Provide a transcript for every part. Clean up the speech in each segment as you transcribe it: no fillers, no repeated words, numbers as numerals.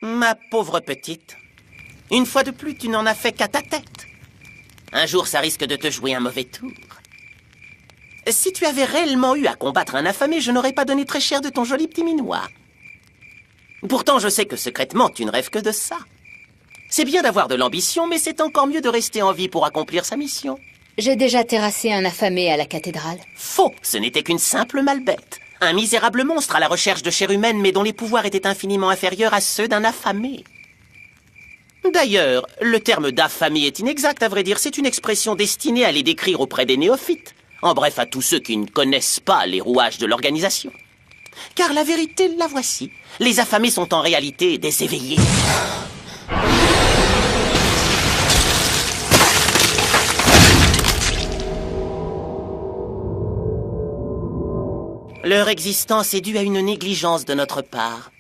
Ma pauvre petite, une fois de plus, tu n'en as fait qu'à ta tête. Un jour, ça risque de te jouer un mauvais tour. Si tu avais réellement eu à combattre un affamé, je n'aurais pas donné très cher de ton joli petit minois. Pourtant, je sais que secrètement, tu ne rêves que de ça. C'est bien d'avoir de l'ambition, mais c'est encore mieux de rester en vie pour accomplir sa mission. J'ai déjà terrassé un affamé à la cathédrale. Faux, ce n'était qu'une simple malbête. Un misérable monstre à la recherche de chair humaine, mais dont les pouvoirs étaient infiniment inférieurs à ceux d'un affamé. D'ailleurs, le terme d'affamé est inexact, à vrai dire. C'est une expression destinée à les décrire auprès des néophytes. En bref, à tous ceux qui ne connaissent pas les rouages de l'organisation. Car la vérité, la voici. Les affamés sont en réalité des éveillés. Leur existence est due à une négligence de notre part.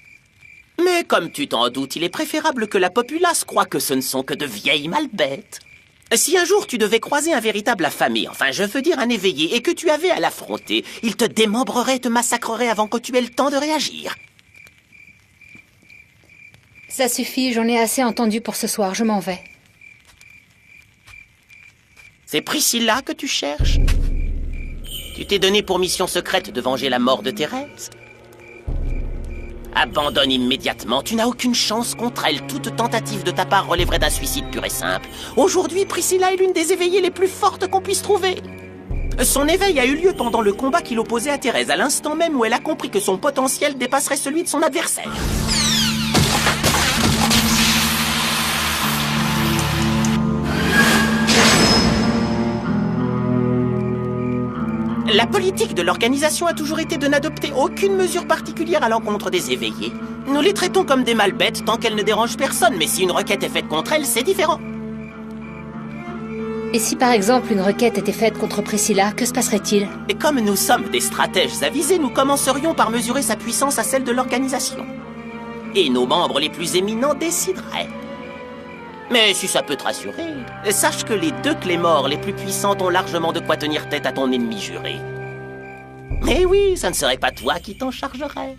Mais comme tu t'en doutes, il est préférable que la populace croie que ce ne sont que de vieilles malbêtes. Si un jour tu devais croiser un véritable affamé, enfin je veux dire un éveillé, et que tu avais à l'affronter, il te démembrerait et te massacrerait avant que tu aies le temps de réagir. Ça suffit, j'en ai assez entendu pour ce soir, je m'en vais. C'est Priscilla que tu cherches? Tu t'es donné pour mission secrète de venger la mort de Thérèse? Abandonne immédiatement, tu n'as aucune chance contre elle. Toute tentative de ta part relèverait d'un suicide pur et simple. Aujourd'hui, Priscilla est l'une des éveillées les plus fortes qu'on puisse trouver. Son éveil a eu lieu pendant le combat qui l'opposait à Thérèse, à l'instant même où elle a compris que son potentiel dépasserait celui de son adversaire. La politique de l'organisation a toujours été de n'adopter aucune mesure particulière à l'encontre des éveillés. Nous les traitons comme des malbêtes tant qu'elles ne dérangent personne, mais si une requête est faite contre elles, c'est différent. Et si par exemple une requête était faite contre Priscilla, que se passerait-il? Et comme nous sommes des stratèges avisés, nous commencerions par mesurer sa puissance à celle de l'organisation. Et nos membres les plus éminents décideraient. Mais si ça peut te rassurer, sache que les 2 Clémores les plus puissantes ont largement de quoi tenir tête à ton ennemi juré. Mais oui, ça ne serait pas toi qui t'en chargerais.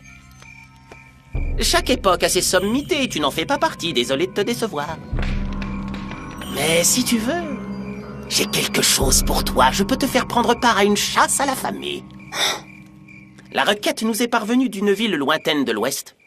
Chaque époque a ses sommités et tu n'en fais pas partie, désolé de te décevoir. Mais si tu veux, j'ai quelque chose pour toi. Je peux te faire prendre part à une chasse à l'affamé. La requête nous est parvenue d'une ville lointaine de l'Ouest.